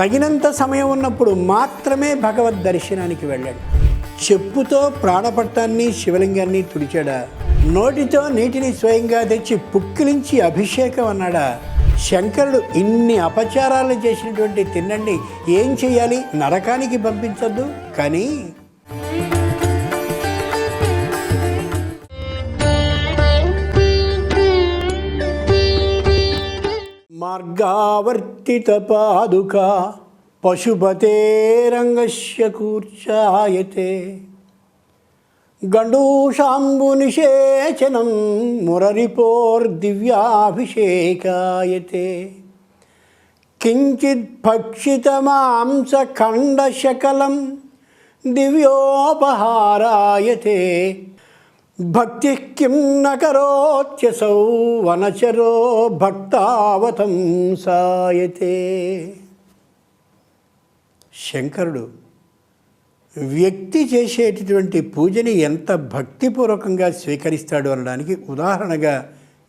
తగినంత సమయం ఉన్నప్పుడు మాత్రమే భగవద్ దర్శనానికి వెళ్ళాడు. చెప్పుతో ప్రాణపట్టాన్ని శివలింగాన్ని తుడిచాడా? నోటితో నీటిని స్వయంగా తెచ్చి పుక్కిలించి అభిషేకం అన్నాడా? శంకరుడు ఇన్ని అపచారాలు చేసినటువంటి తిన్నండి ఏం చేయాలి? నరకానికి పంపించద్దు. కానీ మార్గావర్తిత పాదుకా పశుపతేరంగస్య కూర్చాయతే గండూషాంబు నిషేచనం మురరిపోర్దివ్యాభిషేకాయతే కించిత్ భక్షితమాంసఖండశకలం దివ్యోపహారాయతే భక్తి కిం న కరోత్యసౌ వనచరో భక్తావతంసాయతే. శంకరుడు వ్యక్తి చేసేటటువంటి పూజని ఎంత భక్తిపూర్వకంగా స్వీకరిస్తాడు అనడానికి ఉదాహరణగా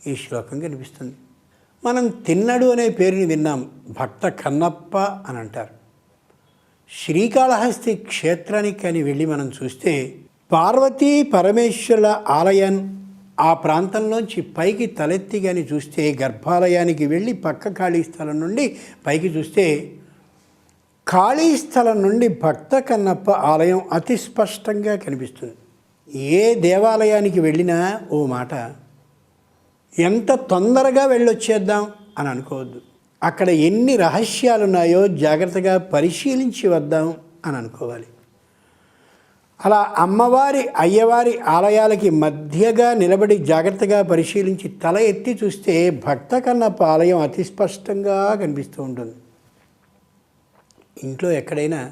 ఈ శ్లోకం కనిపిస్తుంది. మనం తిన్నడు అనే పేరుని విన్నాం. భక్త కన్నప్ప అని అంటారు. శ్రీకాళహస్తి క్షేత్రానికి కానీ వెళ్ళి మనం చూస్తే పార్వతీ పరమేశ్వరుల ఆలయం ఆ ప్రాంతంలోంచి పైకి తలెత్తి కానీ చూస్తే గర్భాలయానికి వెళ్ళి పక్క ఖాళీ స్థలం నుండి పైకి చూస్తే ఖాళీ స్థలం నుండి భక్త కన్నప్ప ఆలయం అతి స్పష్టంగా కనిపిస్తుంది. ఏ దేవాలయానికి వెళ్ళినా ఓ మాట, ఎంత తొందరగా వెళ్ళొచ్చేద్దాం అని అనుకోవద్దు. అక్కడ ఎన్ని రహస్యాలున్నాయో జాగ్రత్తగా పరిశీలించి వద్దాం అని అనుకోవాలి. అలా అమ్మవారి అయ్యవారి ఆలయాలకి మధ్యగా నిలబడి జాగ్రత్తగా పరిశీలించి తల ఎత్తి చూస్తే భక్త కన్నప్ప ఆలయం అతి స్పష్టంగా కనిపిస్తూ ఉంటుంది. ఇంట్లో ఎక్కడైనా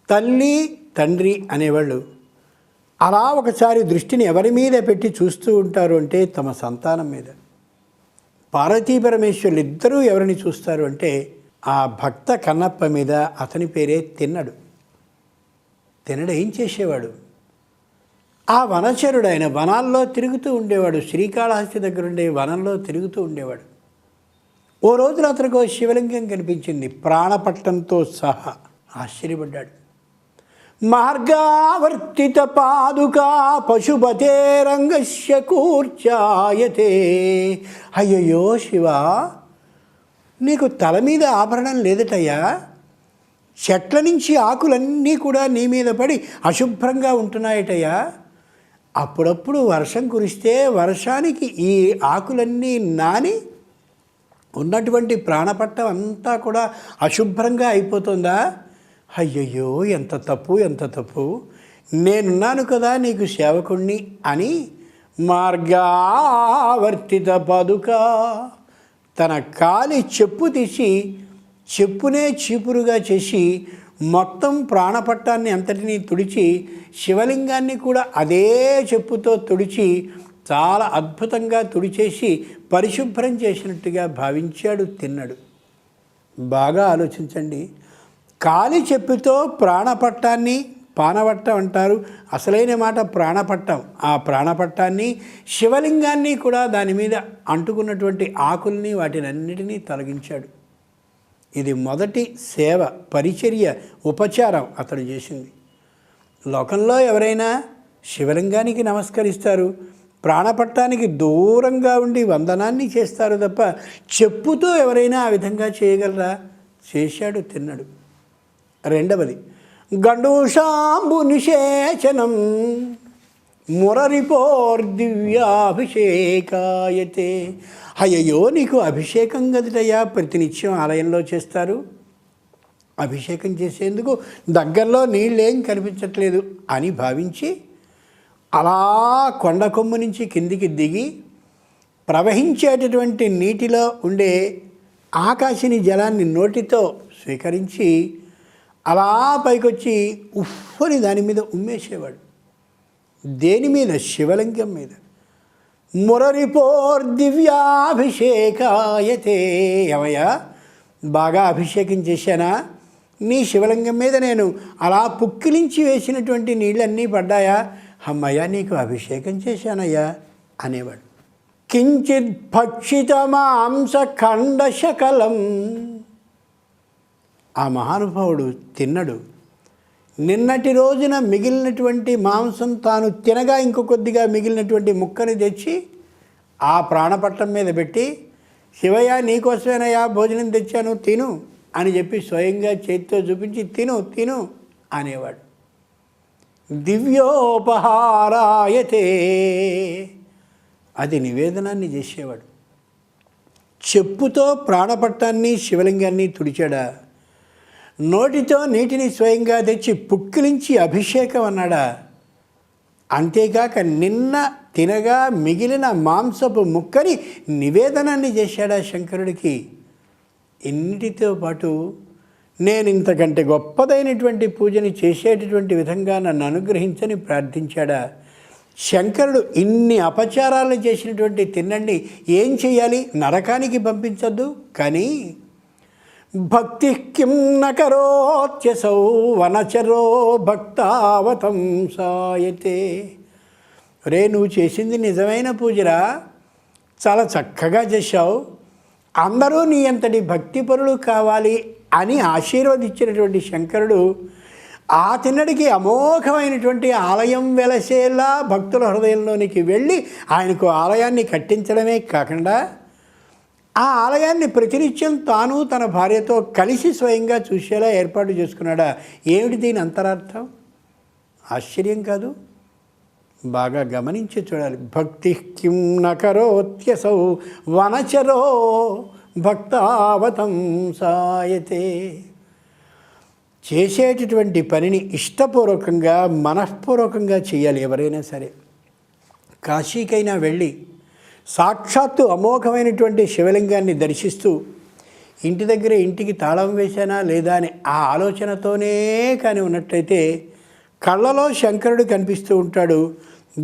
తల్లి తండ్రి అనేవాళ్ళు అలా ఒకసారి దృష్టిని ఎవరి మీద పెట్టి చూస్తూ ఉంటారు అంటే తమ సంతానం మీద. పార్వతీ పరమేశ్వరులు ఇద్దరూ ఎవరిని చూస్తారు అంటే ఆ భక్త కన్నప్ప మీద. అతని పేరే తిన్నడు. తిన్నడు ఏం చేసేవాడు? ఆ వనచరుడు. ఆయన వనాల్లో తిరుగుతూ ఉండేవాడు. శ్రీకాళహస్తి దగ్గర ఉండే వనంలో తిరుగుతూ ఉండేవాడు. ఓ రోజున అతనికి శివలింగం కనిపించింది ప్రాణపట్టంతో సహా. ఆశ్చర్యపడ్డాడు. మార్గావర్తిత పాదుకా పశుపతేరంగస్య కూర్చాయతే. అయ్యయ్యో శివ, నీకు తల మీద ఆభరణం లేదటయ్యా. చెట్ల నుంచి ఆకులన్నీ కూడా నీ మీద పడి అశుభ్రంగా ఉంటున్నాయటయ్యా. అప్పుడప్పుడు వర్షం కురిస్తే వర్షానికి ఈ ఆకులన్నీ నాని ఉన్నటువంటి ప్రాణపట్టం అంతా కూడా అశుభ్రంగా అయిపోతుందా? అయ్యయ్యో ఎంత తప్పు, ఎంత తప్పు. నేనున్నాను కదా నీకు సేవకుణ్ణి అని మార్గావర్తిత పాదుకా తన కాలి చెప్పు తీసి చెప్పునే చీపురుగా చేసి మొత్తం ప్రాణపట్టాన్ని అంతటినీ తుడిచి శివలింగాన్ని కూడా అదే చెప్పుతో తుడిచి చాలా అద్భుతంగా తుడిచేసి పరిశుభ్రం చేసినట్టుగా భావించాడు తిన్నడు. బాగా ఆలోచించండి. కాలి చెప్పుతో ప్రాణపట్టాన్ని పానవట్టం అంటారు. అసలైన మాట ప్రాణపట్టం. ఆ ప్రాణపట్టాన్ని శివలింగాన్ని కూడా దాని మీద అంటుకున్నటువంటి ఆకుల్ని వాటినన్నిటినీ తొలగించాడు. ఇది మొదటి సేవ, పరిచర్య, ఉపచారం అతడు చేసింది. లోకంలో ఎవరైనా శివలింగానికి నమస్కరిస్తారు, ప్రాణపట్టానికి దూరంగా ఉండి వందనాన్ని చేస్తారు తప్ప చెప్పుతో ఎవరైనా ఆ విధంగా చేయగలరా? చేశాడు తిన్నడు. రెండవది గండూషాంబు నిషేచనం మురరిపోర్దివ్యాభిషేకాయతే. అయ్యయ్యో నీకు అభిషేకం గదిటయ్యా, ప్రతినిత్యం ఆలయంలో చేస్తారు. అభిషేకం చేసేందుకు దగ్గరలో నీళ్ళేం కనిపించట్లేదు అని భావించి అలా కొండ కొమ్ము నుంచి కిందికి దిగి ప్రవహించేటటువంటి నీటిలో ఉండే ఆకాశిని జలాన్ని నోటితో స్వీకరించి అలా పైకొచ్చి ఉఫ్ఫని దాని మీద ఉమ్మేసేవాడు. దేని మీద? శివలింగం మీద. మురరిపోర్దివ్యాభిషేకాయతే. ఏమయ్యా, బాగా అభిషేకం చేశానా? నీ శివలింగం మీద నేను అలా పుక్కిలించి వేసినటువంటి నీళ్ళన్నీ పడ్డాయా? అమ్మయ్యా నీకు అభిషేకం చేశానయ్యా అనేవాడు. కించిత్ భక్షితమాంస ఖండశకలం ఆ మహానుభావుడు తిన్నడు. నిన్నటి రోజున మిగిలినటువంటి మాంసం తాను తినగా ఇంకో కొద్దిగా మిగిలినటువంటి ముక్కని తెచ్చి ఆ ప్రాణపట్టం మీద పెట్టి, శివయ్య నీకోసమేనయ్యా భోజనం తెచ్చాను తిను అని చెప్పి స్వయంగా చేతితో చూపించి తిను తిను అనేవాడు. దివ్యోపహారాయతే, అది నివేదనాన్ని చేసేవాడు. చెప్పుతో ప్రాణపట్టాన్ని శివలింగాన్ని తుడిచాడా, నోటితో నీటిని స్వయంగా తెచ్చి పుక్కిలించి అభిషేకం అన్నాడా, అంతేకాక నిన్న తినగా మిగిలిన మాంసపు ముక్కని నివేదనాన్ని చేశాడా శంకరుడికి. ఇన్నిటితో పాటు నేను ఇంతకంటే గొప్పదైనటువంటి పూజని చేసేటటువంటి విధంగా నన్ను అనుగ్రహించని ప్రార్థించాడా. శంకరుడు ఇన్ని అపచారాలు చేసినటువంటి తిన్నండి ఏం చేయాలి, నరకానికి పంపించద్దు. కానీ భక్తి కిం నకరోత్యసౌ వనచరో భక్తావతంసాయతే. రే నువ్వు చేసింది నిజమైన పూజరా, చాలా చక్కగా చేశావు, అందరూ నీ అంతటి భక్తిపరులు కావాలి అని ఆశీర్వదించినటువంటి శంకరుడు ఆ తిన్నడికి అమోఘమైనటువంటి ఆలయం వెలసేలా భక్తుల హృదయంలోనికి వెళ్ళి ఆయనకు ఆలయాన్ని కట్టించడమే కాకుండా ఆ ఆలయాన్ని ప్రతినిత్యం తాను తన భార్యతో కలిసి స్వయంగా చూసేలా ఏర్పాటు చేసుకున్నాడా. ఏమిటి దీని అంతరార్థం? ఆశ్చర్యం కాదు, బాగా గమనించి చూడాలి. భక్తి కిం నకరోత్యసౌ వనచరో భక్తావతంసాయతే. చేసేటటువంటి పనిని ఇష్టపూర్వకంగా మనఃపూర్వకంగా చేయాలి ఎవరైనా సరే. కాశీకైనా వెళ్ళి సాక్షాత్తు అమోఘమైనటువంటి శివలింగాన్ని దర్శిస్తూ ఇంటి దగ్గర ఇంటికి తాళం వేశానా లేదా అని ఆ ఆలోచనతోనే కానీ ఉన్నట్లయితే కళ్ళలో శంకరుడు కనిపిస్తూ ఉంటాడు.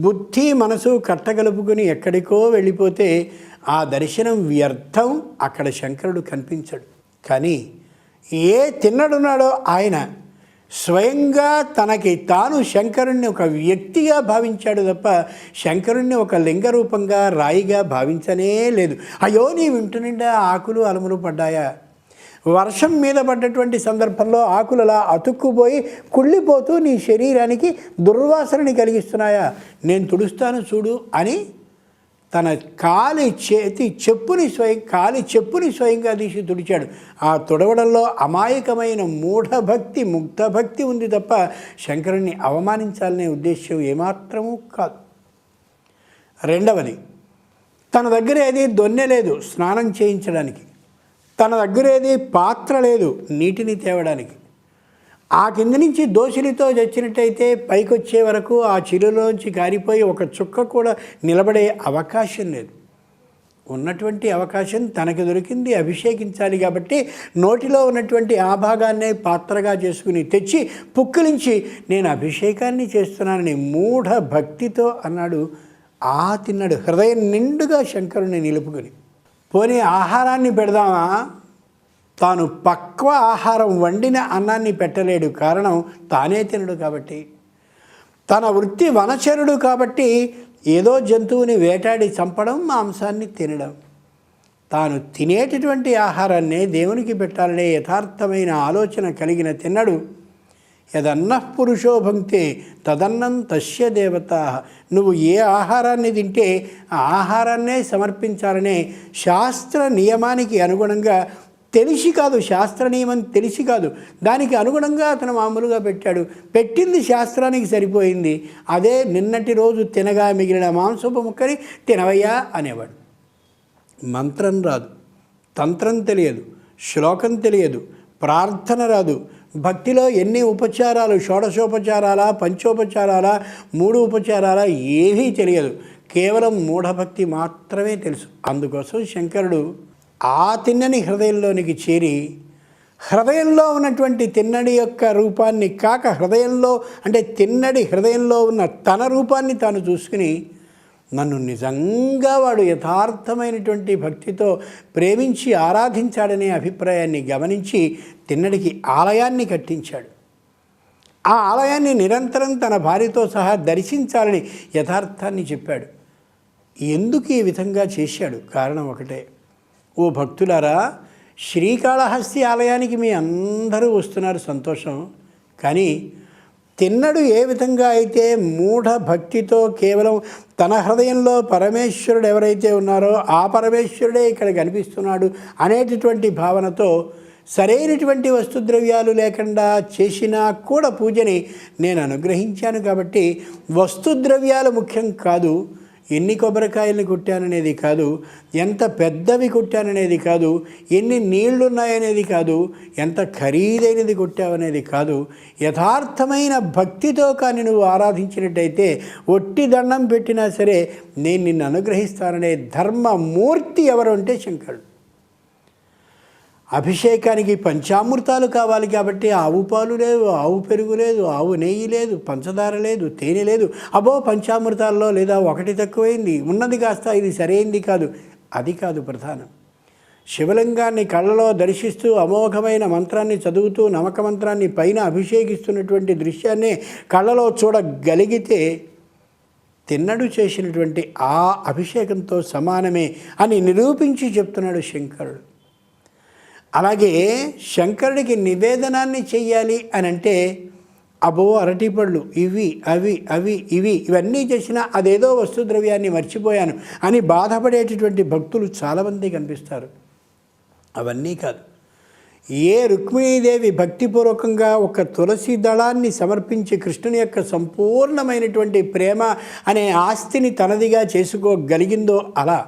బుద్ధి మనసు కట్టగలుపుకుని ఎక్కడికో వెళ్ళిపోతే ఆ దర్శనం వ్యర్థం, అక్కడ శంకరుడు కనిపించడు. కానీ ఏ తిన్నడున్నాడో ఆయన స్వయంగా తనకి తాను శంకరుణ్ణి ఒక వ్యక్తిగా భావించాడు తప్ప శంకరుణ్ణి ఒక లింగ రూపంగా రాయిగా భావించనే లేదు. అయ్యో నీ ఇంటి నిండా ఆకులు అలములు పడ్డాయా, వర్షం మీద పడ్డటువంటి సందర్భంలో ఆకులు అలా అతుక్కుపోయి కుళ్ళిపోతూ నీ శరీరానికి దుర్వాసనని కలిగిస్తున్నాయా, నేను తుడుస్తాను చూడు అని తన కాలి చెప్పుని స్వయంగా తీసి తుడిచాడు. ఆ తుడవడంలో అమాయకమైన మూఢభక్తి ముగ్ధభక్తి ఉంది తప్ప శంకరుణ్ణి అవమానించాలనే ఉద్దేశ్యం ఏమాత్రమూ కాదు. రెండవది, తన దగ్గర ఏది దొన్నె లేదు స్నానం చేయించడానికి, తన దగ్గర ఏది పాత్ర లేదు నీటిని తేవడానికి. ఆ కింద నుంచి దోసిలితో చచ్చినట్టయితే పైకొచ్చే వరకు ఆ చిలులోంచి కారిపోయి ఒక చుక్క కూడా నిలబడే అవకాశం లేదు. ఉన్నటువంటి అవకాశం తనకి దొరికింది, అభిషేకించాలి కాబట్టి నోటిలో ఉన్నటువంటి ఆ భాగాన్నే పాత్రగా చేసుకుని తెచ్చి పుక్కిలించి నేను అభిషేకాన్ని చేస్తున్నానని మూఢ భక్తితో అన్నాడు. ఆ తిన్నాడు హృదయం నిండుగా శంకరుని నిలుపుకొని. పోనీ ఆహారాన్ని పెడదామా, తాను పక్వ ఆహారం వండిన అన్నాన్ని పెట్టలేడు. కారణం తానే తినడు కాబట్టి, తన వృత్తి వనచరుడు కాబట్టి ఏదో జంతువుని వేటాడి చంపడం, మాంసాన్ని తినడం. తాను తినేటటువంటి ఆహారాన్నే దేవునికి పెట్టాలనే యథార్థమైన ఆలోచన కలిగిన తిన్నడు. యదన్నః పురుషో భుంక్తే తదన్నం తస్య దేవతా. నువ్వు ఏ ఆహారాన్ని తింటే ఆ ఆహారాన్నే సమర్పించాలనే శాస్త్ర నియమానికి అనుగుణంగా తెలిసి కాదు, శాస్త్ర నియమం తెలిసి కాదు, దానికి అనుగుణంగా అతను మామూలుగా పెట్టాడు. పెట్టింది శాస్త్రానికి సరిపోయింది. అదే నిన్నటి రోజు తినగా మిగిలిన మాంసపు ముక్కని తినవయ్యా అనేవాడు. మంత్రం రాదు, తంత్రం తెలియదు, శ్లోకం తెలియదు, ప్రార్థన రాదు. భక్తిలో ఎన్ని ఉపచారాలు, షోడశోపచారాలా, పంచోపచారాలా, 3 ఉపచారాలా ఏమీ తెలియదు. కేవలం మూఢభక్తి మాత్రమే తెలుసు. అందుకోసం శంకరుడు ఆ తిన్నని హృదయంలోనికి చేరి హృదయంలో ఉన్నటువంటి తిన్నడి యొక్క రూపాన్ని కాక హృదయంలో అంటే తిన్నడి హృదయంలో ఉన్న తన రూపాన్ని తాను చూసుకుని నన్ను నిజంగా వాడు యథార్థమైనటువంటి భక్తితో ప్రేమించి ఆరాధించాడనే అభిప్రాయాన్ని గమనించి తిన్నడికి ఆలయాన్ని కట్టించాడు. ఆ ఆలయాన్ని నిరంతరం తన భార్యతో సహా దర్శించాలని యథార్థాన్ని చెప్పాడు. ఎందుకు ఈ విధంగా చేశాడు? కారణం ఒకటే. ఓ భక్తులారా, శ్రీకాళహస్తి ఆలయానికి మీ అందరూ వస్తున్నారు, సంతోషం. కానీ తిన్నడు ఏ విధంగా అయితే మూఢ భక్తితో కేవలం తన హృదయంలో పరమేశ్వరుడు ఎవరైతే ఉన్నారో ఆ పరమేశ్వరుడే ఇక్కడ కనిపిస్తున్నాడు అనేటటువంటి భావనతో సరైనటువంటి వస్తుద్రవ్యాలు లేకుండా చేసినా కూడా పూజని నేను అనుగ్రహించాను. కాబట్టి వస్తుద్రవ్యాలు ముఖ్యం కాదు, ఎన్ని కొబ్బరికాయల్ని కొట్టాననేది కాదు, ఎంత పెద్దవి కొట్టాననేది కాదు, ఎన్ని నీళ్లున్నాయనేది కాదు, ఎంత ఖరీదైనది కొట్టావనేది కాదు. యథార్థమైన భక్తితో కానీ నువ్వు ఆరాధించినట్టయితే ఒట్టి దండం పెట్టినా సరే నేను నిన్ను అనుగ్రహిస్తాననే ధర్మమూర్తి ఎవరు అంటే శంకరుడు. అభిషేకానికి పంచామృతాలు కావాలి కాబట్టి ఆవు పాలు లేదు, ఆవు పెరుగు లేదు, ఆవు నెయ్యి లేదు, పంచదార లేదు, తేనె లేదు. అబ్బో పంచామృతాల్లో లేదా ఒకటి తక్కువైంది, ఉన్నది కాస్త ఇది సరైంది కాదు, అది కాదు ప్రధానం. శివలింగాన్ని కళ్ళలో దర్శిస్తూ అమోఘమైన మంత్రాన్ని చదువుతూ నమక మంత్రాన్ని పైన అభిషేకిస్తున్నటువంటి దృశ్యాన్ని కళ్ళలో చూడగలిగితే తిన్నడు చేసినటువంటి ఆ అభిషేకంతో సమానమే అని నిరూపించి చెప్తున్నాడు శంకరుడు. అలాగే శంకరుడికి నివేదనాన్ని చెయ్యాలి అని అంటే అబ్బో అరటిపళ్ళు ఇవి ఇవన్నీ చేసినా అదేదో వస్తుద్రవ్యాన్ని మర్చిపోయాను అని బాధపడేటటువంటి భక్తులు చాలామంది కనిపిస్తారు. అవన్నీ కాదు. ఏ రుక్మిణీదేవి భక్తిపూర్వకంగా ఒక తులసి దళాన్ని సమర్పించి కృష్ణుని యొక్క సంపూర్ణమైనటువంటి ప్రేమ అనే ఆస్తిని తనదిగా చేసుకోగలిగిందో అలా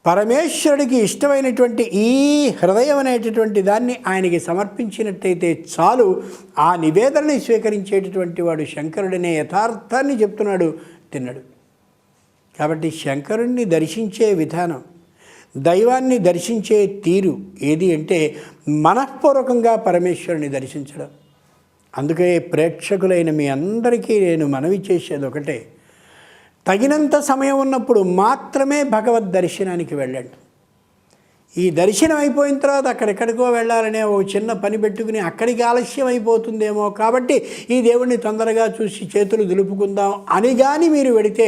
పరమేశ్వరుడికి ఇష్టమైనటువంటి ఈ హృదయం అనేటటువంటి దాన్ని ఆయనకి సమర్పించినట్టయితే చాలు, ఆ నివేదనని స్వీకరించేటటువంటి వాడు శంకరుడనే యథార్థాన్ని చెప్తున్నాడు తిన్నడు. కాబట్టి శంకరుణ్ణి దర్శించే విధానం, దైవాన్ని దర్శించే తీరు ఏది అంటే మనఃపూర్వకంగా పరమేశ్వరుని దర్శించడం. అందుకే ప్రేక్షకులైన మీ అందరికీ నేను మనవి చేసేది ఒకటే, తగినంత సమయం ఉన్నప్పుడు మాత్రమే భగవద్ దర్శనానికి వెళ్ళండి. ఈ దర్శనం అయిపోయిన తర్వాత అక్కడెక్కడికో వెళ్ళాలనే ఓ చిన్న పని పెట్టుకుని అక్కడికి ఆలస్యం అయిపోతుందేమో కాబట్టి ఈ దేవుణ్ణి తొందరగా చూసి చేతులు దులుపుకుందాం అని కానీ మీరు వెడితే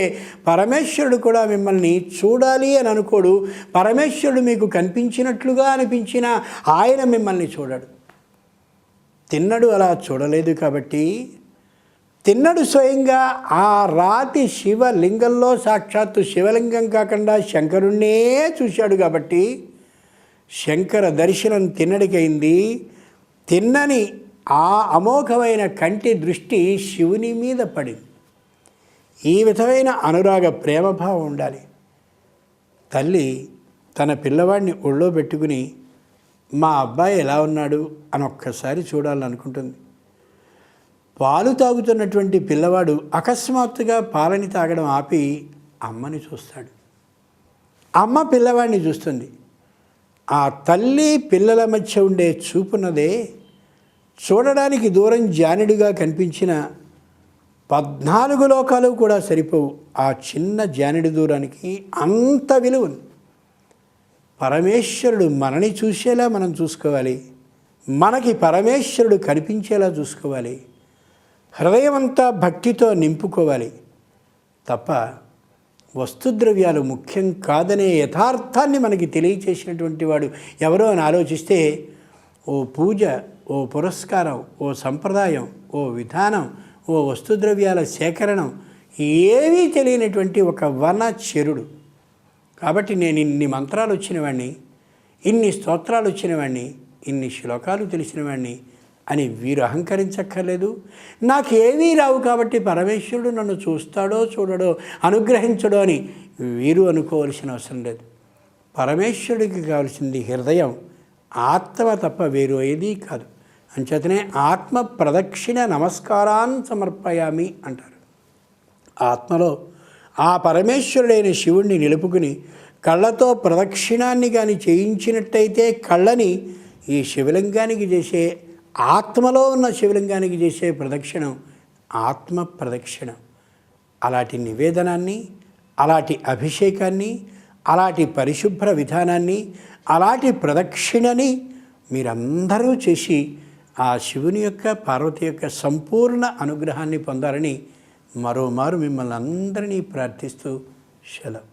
పరమేశ్వరుడు కూడా మిమ్మల్ని చూడాలి అని అనుకోడు. పరమేశ్వరుడు మీకు కనిపించినట్లుగా అనిపించినా ఆయన మిమ్మల్ని చూడడు. తిన్నడు అలా చూడలేదు కాబట్టి తిన్నడు స్వయంగా ఆ రాతి శివలింగంలో సాక్షాత్తు శివలింగం కాకుండా శంకరుణ్ణే చూశాడు. కాబట్టి శంకర దర్శనం తిన్నడికైంది. తిన్నని ఆ అమోఘమైన కంటి దృష్టి శివుని మీద పడింది. ఈ విధమైన అనురాగ ప్రేమభావం ఉండాలి. తల్లి తన పిల్లవాడిని ఒళ్ళో పెట్టుకుని మా అబ్బాయి ఎలా ఉన్నాడు అని ఒక్కసారి చూడాలనుకుంటుంది. పాలు తాగుతున్నటువంటి పిల్లవాడు అకస్మాత్తుగా పాలని తాగడం ఆపి అమ్మని చూస్తాడు. అమ్మ పిల్లవాడిని చూస్తుంది. ఆ తల్లి పిల్లల మధ్య ఉండే చూపున్నదే చూడడానికి దూరం జానుడిగా కనిపించిన 14 లోకాలు కూడా సరిపోవు. ఆ చిన్న జానుడి దూరానికి అంత విలువ ఉంది. పరమేశ్వరుడు మనని చూసేలా మనం చూసుకోవాలి, మనకి పరమేశ్వరుడు కనిపించేలా చూసుకోవాలి, హృదయమంతా భక్తితో నింపుకోవాలి తప్ప వస్తుద్రవ్యాలు ముఖ్యం కాదనే యథార్థాన్ని మనకి తెలియచేసినటువంటి వాడు ఎవరో అని ఆలోచిస్తే ఓ పూజ, ఓ పురస్కారం, ఓ సంప్రదాయం, ఓ విధానం, ఓ వస్తుద్రవ్యాల సేకరణం ఏమీ తెలియనటువంటి ఒక వనచరుడు. కాబట్టి నేను ఇన్ని మంత్రాలు వచ్చినవాడిని, ఇన్ని స్తోత్రాలు వచ్చినవాడిని, ఇన్ని శ్లోకాలు తెలిసినవాడిని అని వీరు అహంకరించక్కర్లేదు. నాకేమీ రావు కాబట్టి పరమేశ్వరుడు నన్ను చూస్తాడో చూడడో అనుగ్రహించడో అని వీరు అనుకోవలసిన అవసరం లేదు. పరమేశ్వరుడికి కావాల్సింది హృదయం, ఆత్మ తప్ప వేరు ఏదీ కాదు. అంచేతనే ఆత్మ ప్రదక్షిణ నమస్కారాన్ని సమర్పయామి అంటారు. ఆత్మలో ఆ పరమేశ్వరుడైన శివుణ్ణి నిలుపుకుని కళ్ళతో ప్రదక్షిణాన్ని కానీ చేయించినట్టయితే కళ్ళని ఈ శివలింగానికి చేసే, ఆత్మలో ఉన్న శివలింగానికి చేసే ప్రదక్షిణం ఆత్మ ప్రదక్షిణం. అలాంటి నివేదనాన్ని, అలాంటి అభిషేకాన్ని, అలాంటి పరిశుభ్ర విధానాన్ని, అలాంటి ప్రదక్షిణని మీరందరూ చేసి ఆ శివుని యొక్క, పార్వతి యొక్క సంపూర్ణ అనుగ్రహాన్ని పొందాలని మరోమారు మిమ్మల్ని అందరినీ ప్రార్థిస్తూ సెలవు.